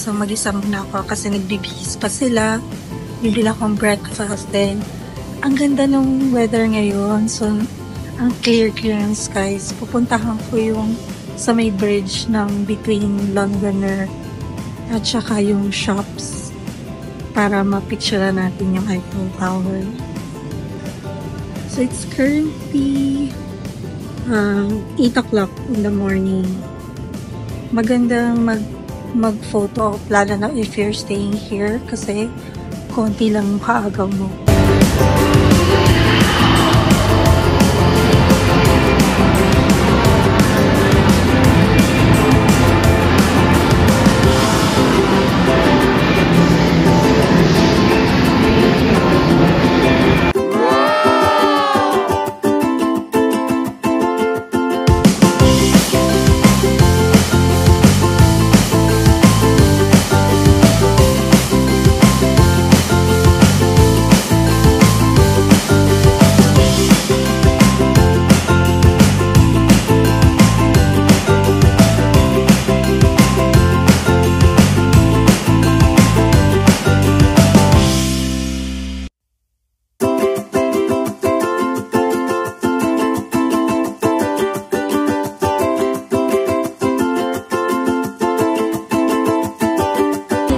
So, mag-isa muna ako kasi nagbibihis pa sila. Bibili akong breakfast din. Ang ganda ng weather ngayon. So, ang clear ng skies. Pupuntahan ko yung sa may bridge ng between Londoner at saka yung shops para mapicture natin yung Eiffel Tower. So, it's currently 8 o'clock in the morning. Magandang mag-photo, lalo na if you're staying here kasi konti lang kaagaw mo.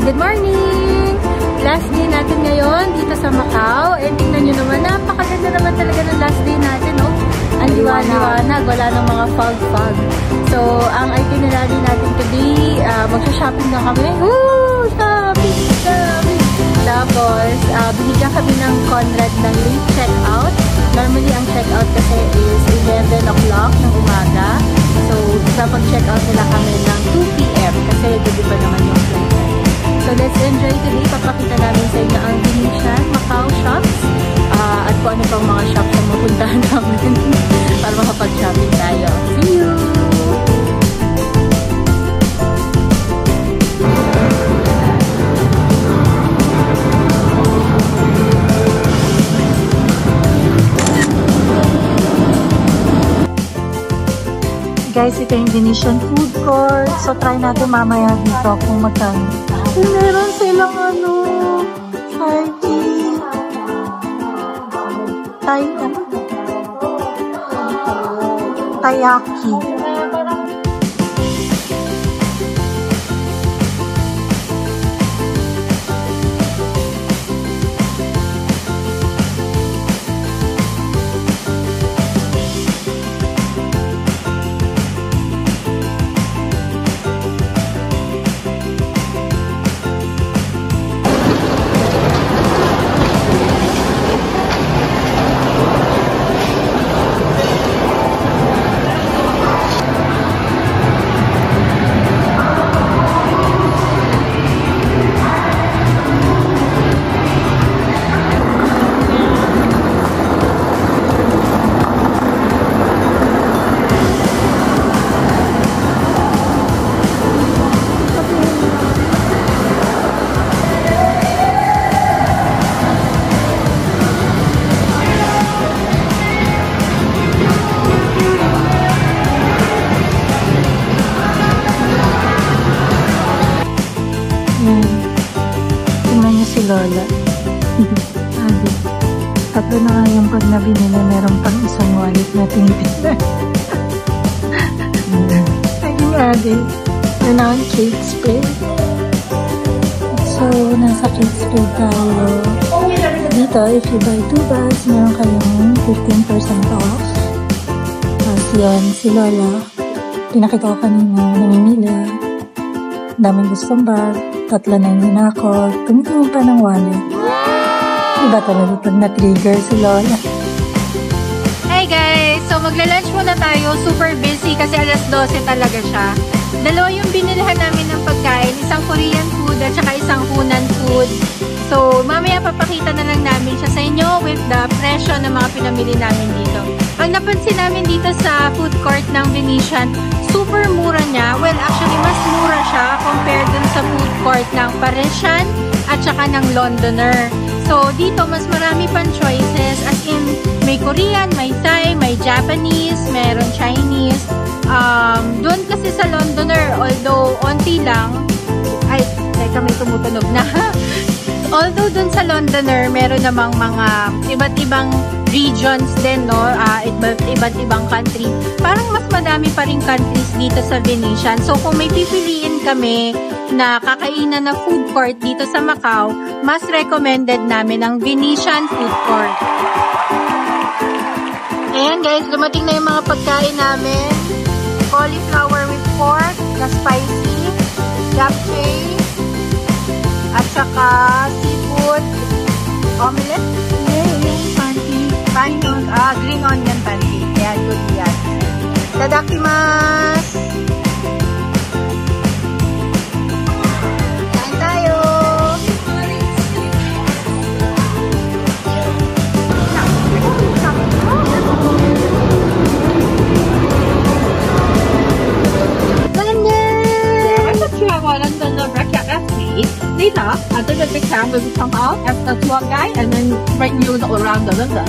Good morning! Last day natin ngayon dito sa Macau. And tingnan nyo naman, napakaganda naman talaga ng last day natin, no? Ang liwanag, wala ng mga fog. So, ang itinerary natin today, magsha-shopping na kami. Woo! Shopping! Tapos, binigyan kami ng Conrad ng late checkout. Normally, ang checkout kasi is 11 o'clock ng umaga. So, kapag-checkout nila kami ng 2 p.m. kasi gabi pa naman yung flight. So, let's enjoy today. Papakita namin sa inyo ang Venetian Macau shops at kung ano pang mga shops na mapuntahan namin para makapag-shopping tayo. See you! Guys, ito yung Venetian food court. So, try natin mamaya dito kung magkano. Meron silang Taiyaki. Tingnan niyo si Lola. Adi. Tatlo na nga yung pag nabinili, meron pang isang wallet na tinitira. Naging Adi. Kailangan cake spread. So, nasa cake spread tayo. Dito, if you buy 2 bags, meron kayong 15% off. Tapos yun, si Lola. Pinakita ko kanina, namimili. Daming gustong bag. 3 na yung hinakot. Tumitingin pa ng wallet. Iba talaga pag na-trigger si Lola. Hey guys! So magla-lunch muna tayo. Super busy kasi alas 12 talaga siya. Dalawa yung binilhan namin ng pagkain. Isang Korean food at saka isang Hunan food. So mamaya papakita na lang namin siya sa inyo with the presyo ng mga pinamili namin dito. Ang napansin namin dito sa food court ng Venetian, super mura niya. Well, actually, mas mura siya compared dun sa food court ng Parisian at saka ng Londoner. So, dito, mas marami pang choices. As in, may Korean, may Thai, may Japanese, meron Chinese. Doon kasi sa Londoner, although onti lang, kami tumutunog na. Although dun sa Londoner, meron namang mga iba't ibang regions din, no? Iba't ibang country. Parang mas madami pa rin countries dito sa Venetian. So kung may pipiliin kami na kakainan na food court dito sa Macau, mas recommended namin ang Venetian Food Court. Ayan guys, dumating na yung mga pagkain namin. Cauliflower with pork, na spicy, japchae, at saka seafood omelette. Green onion pancake. Ayan, good yan. Tadakimasu! Kain tayo! Later, after the big town, we will come out as the tour guide and then bring you around the London.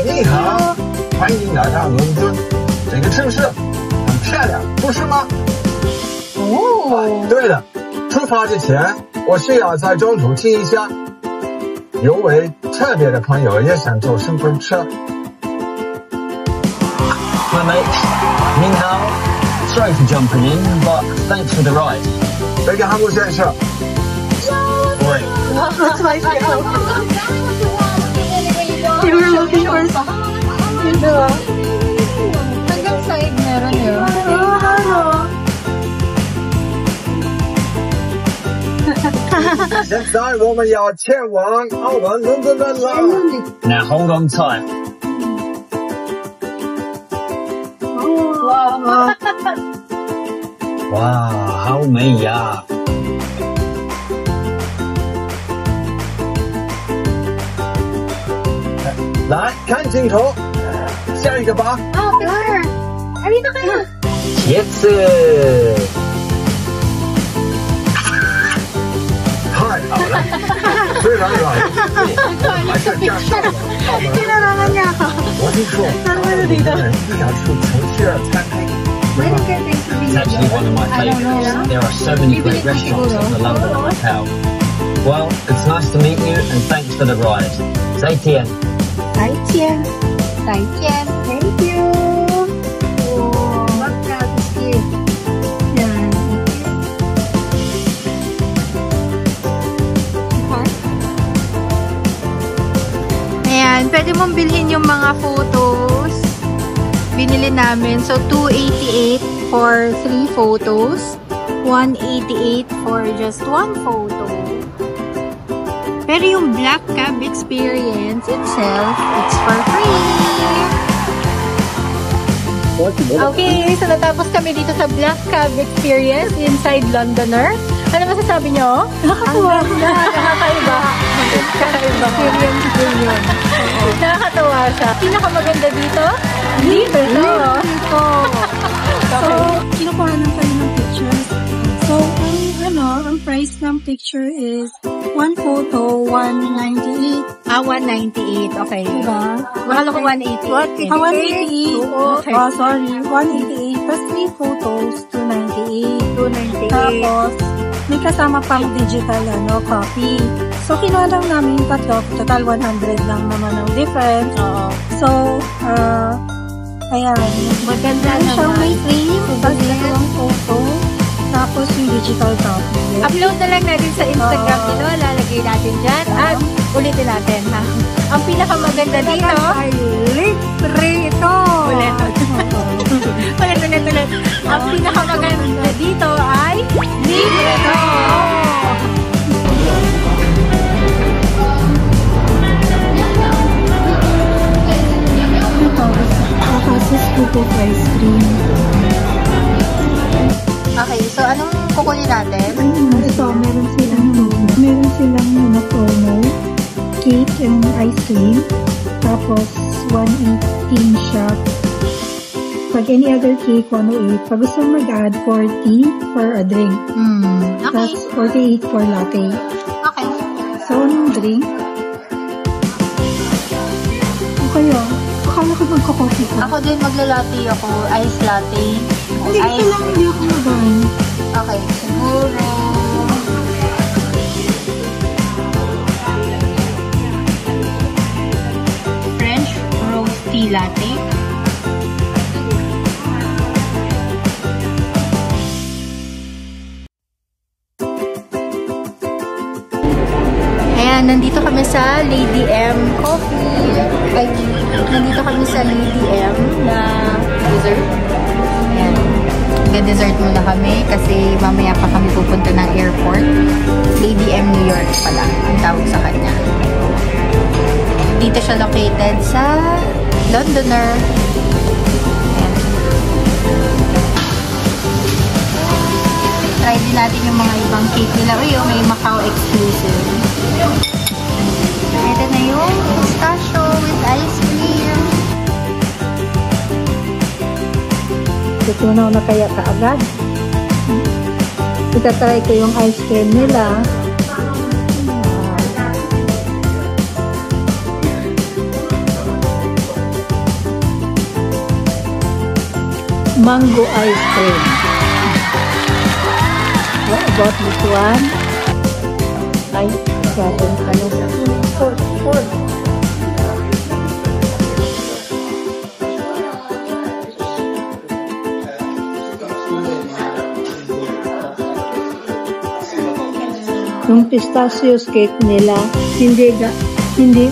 你好，欢迎来到伦敦，这个城市很漂亮，不是吗？哦，对了，出发之前，我需要在中途停一下，有位特别的朋友也想坐顺风车。My mates, Ning Hao. Sorry for jumping in, but thanks for the ride. 这个航空先生，喂， You were looking for something. Hanggang side meron yun. Hello. 现在我们要前往澳门伦敦了。 Now hold on tight. Wow, 好美呀！来看镜头，下一个吧。 Arito kayo! 茄子，太好了，虽然软，还是加上了澳门。 Kinarangan niya ako. 我听说澳门人一想出城市餐厅。 It's actually one of my favourites. There are so many great restaurants in the London and Macau. Well, it's nice to meet you and thanks for the ride. 再见。 Thank you. Yan. Ayan, pwede mong bilhin yung mga photos. Binili namin. So, 288 for 3 photos. 188 for just 1 photo. Pero yung Black Cab experience itself, it's for free. Okay, so natapos kami dito sa Black Cab experience inside Londoner. Ano masasabi nyo? Nakakatuwa. Nakakaiba. Nakakaiba. Experience din yun. Nakakatawa siya. Pinakamaganda dito? Dito. So, kinukuha lang kayo ng pictures. So, ang price ng picture is 1 photo, 198. 198. Okay. Diba? Mahal ko 188. 188. Okay. Oh, sorry. 188 plus 3 photos, 298. 298. Tapos, may kasama pang digital copy. So, kinuha lang namin yung tatlo. Total 100 lang naman ang difference. Oo. So, ayan. Maganda Meron siyang naman. may frame, tapos dalawang photo, tapos yung digital copy. Upload na lang natin sa Instagram nito. Lalagay natin dyan. At ulitin natin, ha? Ang pinakamaganda dito. Ay, libre ito! Ulit. Ang pinakamaganda dito ay libre ito! Tapos scoop of ice cream. Okay, so anong kukunin natin? Ito, meron silang promo, cake and ice cream, tapos 118 shot. Pag any other cake, 108. Pag gusto mo mag-add 40 for a drink. Okay. Tapos 48 for latte. Okay. So, anong drink? Okay yun. Akala ko magka-coffee ko. Ako din maglalati ako. Ice latte. Hindi ko lang, hindi ako mag-add. Okay. Siguro tea latte. Ayan, nandito kami sa Lady M Coffee. Ay, nandito kami sa Lady M na dessert. Ayan. Nag-dessert muna kami kasi mamaya pa kami pupunta ng airport. Lady M New York pala ang tawag sa kanya. Dito siya located sa Londoner. Ayan. Try din natin yung mga ibang cake nila. Uy, may Macau exclusive. Ito na yung pistachio with ice cream. Tutunaw na kaya kaagad. Itatry ko yung ice cream nila. Mango ice cream. What about this one? Ay, galing ano. Pork. Yung pistachios cake nila, hindi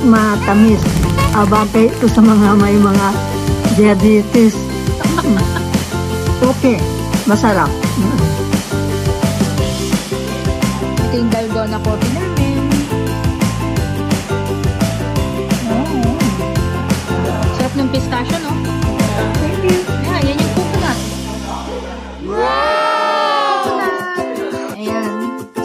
matamis. Abagay ito sa mga may mga diabetes. Okay, masarap. Ito yung dalgona coffee namin. Oh. Sarap ng pistachio, no? Yeah, yan yung coconut. Wow! Ayan.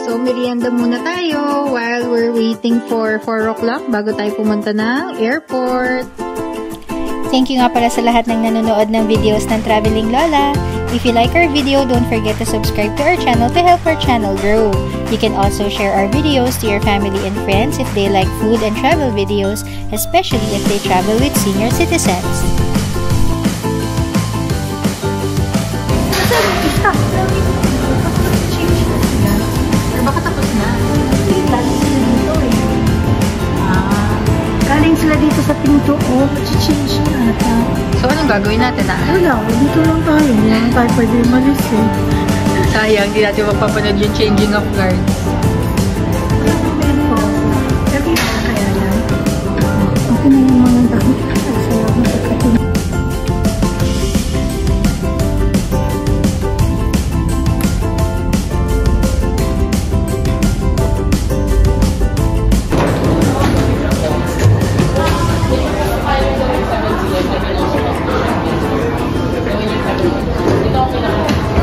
So, merienda muna tayo while we're waiting for 4 o'clock bago tayo pumunta ng airport. Thank you nga pala sa lahat ng nanonood ng videos ng Traveling Lola. If you like our video, don't forget to subscribe to our channel to help our channel grow. You can also share our videos to your family and friends if they like food and travel videos, especially if they travel with senior citizens. Baka tapos na. Galing sila dito sa pinto. Oh, change na ata. So, anong gagawin natin na? Wala, dito lang tayo. Hindi lang tayo pwede umalis eh. Sayang, di natin mapapanood yung changing of guards. Gabi na kaya lang. Okay na yung mga dami. Salamat sa katin.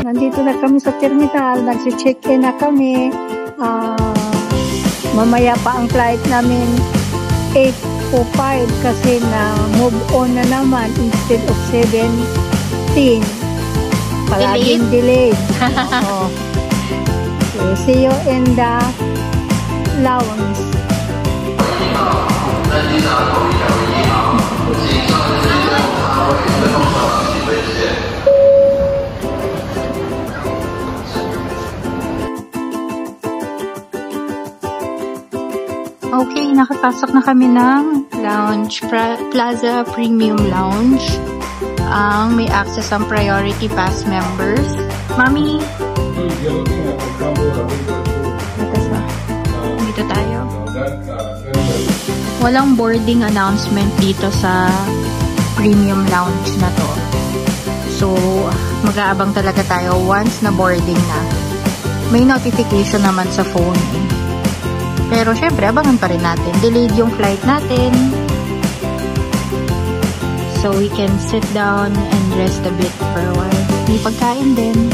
Nandito na kami sa terminal, nagsi-check-in na kami. Mamaya pa ang flight namin 8:05 kasi na move on na naman instead of 17. Palaging delayed. Okay, see you in the lounge. Okay, nakapasok na kami ng lounge, Plaza Premium Lounge. Ang may access ang Priority Pass members. Mami! Dito tayo. Walang boarding announcement dito sa Premium Lounge na to. So, mag-aabang talaga tayo once na boarding na. May notification naman sa phone eh. Pero syempre, abangan pa rin natin. Delayed yung flight natin. So, we can sit down and rest a bit for a while. May pagkain din.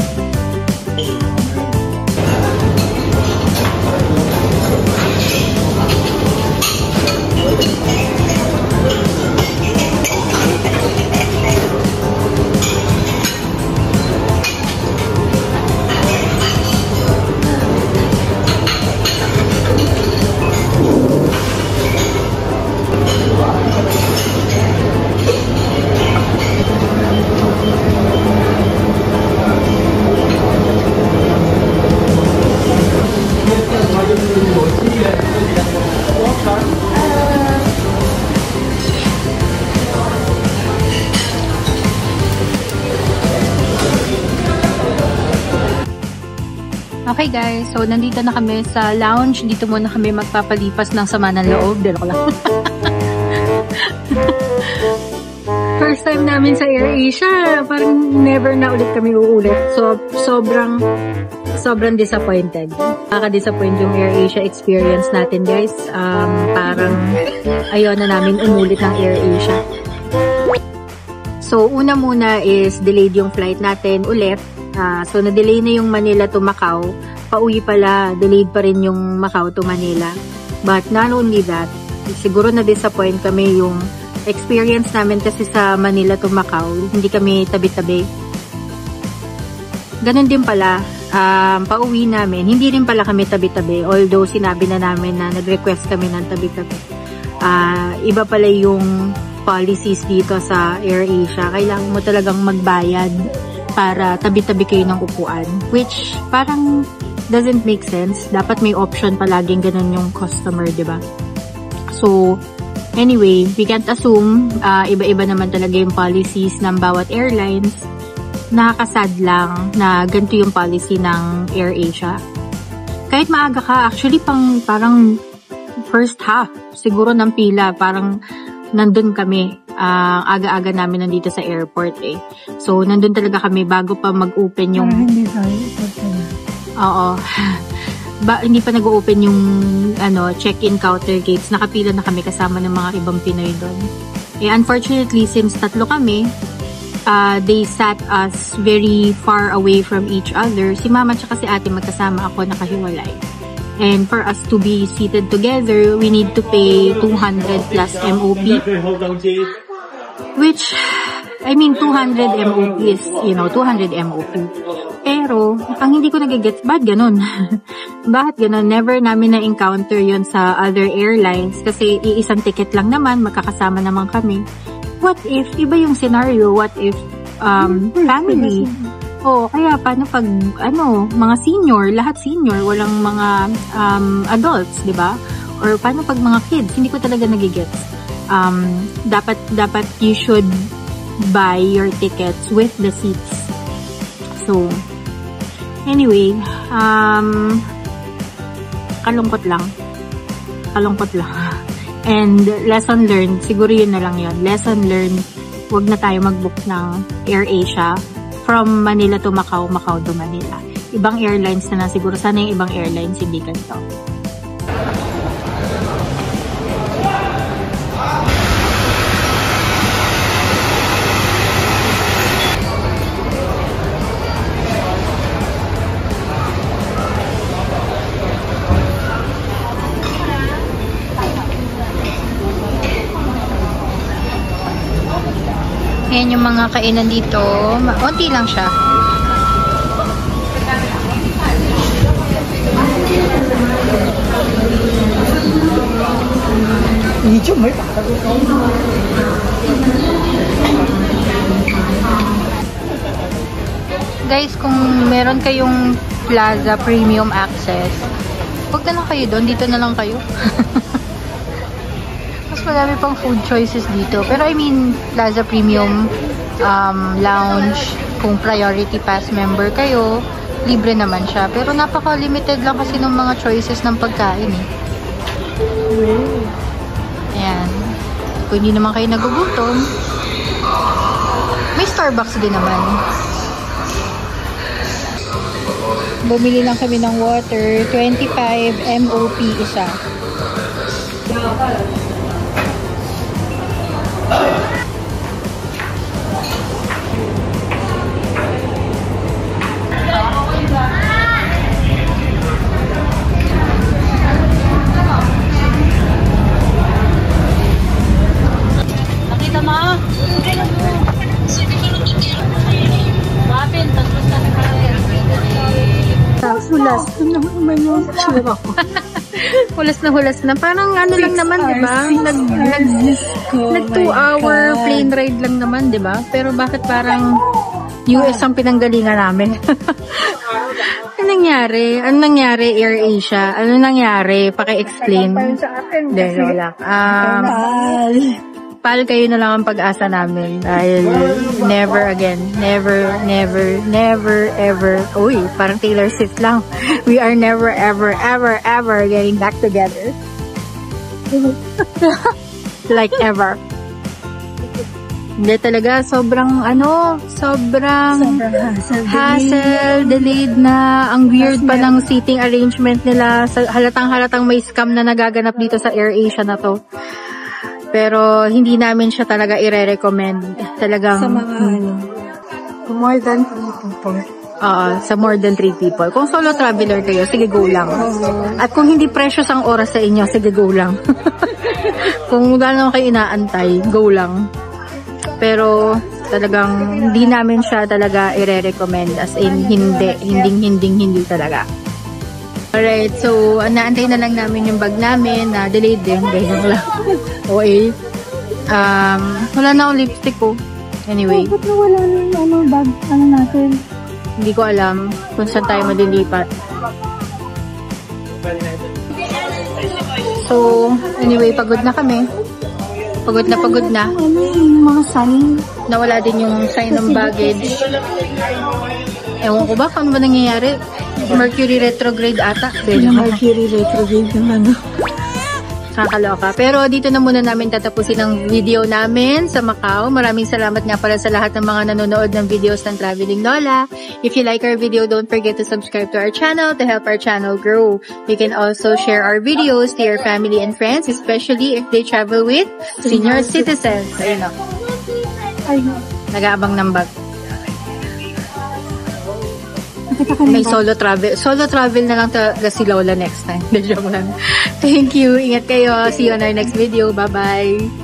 Okay guys, so nandito na kami sa lounge. Dito muna kami magpapalipas ng sama ng loob. Dito lang. First time namin sa AirAsia. Parang never na ulit kami uulit. So, sobrang disappointed. Nakaka-disappoint yung AirAsia experience natin guys. Parang ayaw na namin umulit ng AirAsia. So, una muna is delayed yung flight natin ulit. So, na-delay na yung Manila to Macau. Pauwi pala, delayed pa rin yung Macau to Manila. But not only that, siguro na-disappoint kami yung experience namin kasi sa Manila to Macau. Hindi kami tabi-tabi. Ganun din pala, pauwi namin, hindi rin pala kami tabi-tabi. Although, sinabi na namin na nag-request kami ng tabi-tabi. Iba pala yung policies dito sa AirAsia. Kailangan mo talagang magbayad para tabi-tabi kayo ng upuan. Which, parang doesn't make sense. Dapat may option palaging ganun yung customer, diba? So, anyway, we can't assume. Iba-iba naman talaga yung policies ng bawat airlines. Nakakasad lang na ganito yung policy ng AirAsia. Kahit maaga ka, actually, parang first half, siguro ng pila, parang nandun kami. Aga-aga namin nandito sa airport eh. So, nandun talaga kami bago pa mag-open yung... Oo. Hindi pa nag-open yung check-in counter gates. Nakapila na kami kasama ng mga ibang Pinoy doon. Eh, unfortunately, since tatlo kami, they sat us very far away from each other. Si mama at si ate magkasama, ako nakahiwalay. And for us to be seated together, we need to pay 200 plus MOP. Which, I mean, 200 MOP is, 200 MOP. Pero, ang hindi ko nagigets, bakit ganun? Bakit ganun? Never namin na-encounter yun sa other airlines kasi iisang ticket lang naman, magkakasama naman kami. What if, iba yung scenario, what if family? Kaya paano pag, mga senior, lahat senior, walang mga adults, di ba? Or paano pag mga kids? Hindi ko talaga nagigets. Dapat you should buy your tickets with the seats. So, anyway, kalungkot lang. And lesson learned, siguro yun na lang yun. Lesson learned, wag na tayo mag-book ng AirAsia from Manila to Macau, Macau to Manila. Ibang airlines na siguro. Sana yung ibang airlines hindi ganito. Ayan yung mga kainan dito. Onti lang siya. Guys, kung meron kayong Plaza Premium Access, huwag na lang kayo doon. Dito na lang kayo. Madami pang food choices dito. Pero I mean, Plaza Premium Lounge, kung Priority Pass member kayo, libre naman siya. Pero napaka-limited lang kasi ng mga choices ng pagkain eh. Ayan. Kung hindi naman kayo nagugutom, may Starbucks din naman. Bumili lang kami ng water. 25 MOP isa. Nakita mo? Wapin, tapos na hulas na naman yung tsura ko. Hulas na. Parang ano lang naman, diba? Nag 2-hour plane ride lang naman, diba? Pero bakit parang US ang pinanggalingan namin? Ano nangyari, AirAsia? Ano nangyari? Paki-explain. Hindi, wala. Pal, kayo na lang ang pag-asa namin. Dahil never again. Never, never, never, ever. Uy, parang Taylor Swift lang. We are never, ever, ever, ever getting back together. Like ever. Hindi talaga, sobrang hassle, delayed na, ang weird pa ng seating arrangement nila, halatang may scam na nagaganap dito sa AirAsia na to. Pero hindi namin siya talaga i-recommend. Talagang Sa mga more than 3 people. Sa more than 3 people. Kung solo traveler kayo, sige go lang. At kung hindi precious ang oras sa inyo, sige go lang. Kung wala naman kayo inaantay, go lang. Pero talagang hindi namin siya talaga i-recommend, as in hindi talaga. Alright, so naantay na lang namin yung bag namin na delayed din, ganyan lang. Okay. Wala na akong lipstick ko. Anyway. Ba't nawala na yung bag natin? Hindi ko alam kung saan tayo malilipat. So, anyway, pagod na kami. Pagod na. Yung mga sign. Nawala din yung sign ng baggage. Ewan ko ba kung ano ba nangyayari? Mercury retrograde ata. Yung Mercury retrograde naman. Kakaloka. Pero dito na muna namin tatapusin ang video namin sa Macau. Maraming salamat nga pala sa lahat ng mga nanonood ng videos ng Traveling Lola. If you like our video, don't forget to subscribe to our channel to help our channel grow. You can also share our videos to your family and friends, especially if they travel with senior citizens. Ayun o. Nag-aabang ng bag. May solo travel. Solo travel na lang talaga si Lola next time. Joke lang. Thank you. Ingat kayo. See you on our next video. Bye-bye.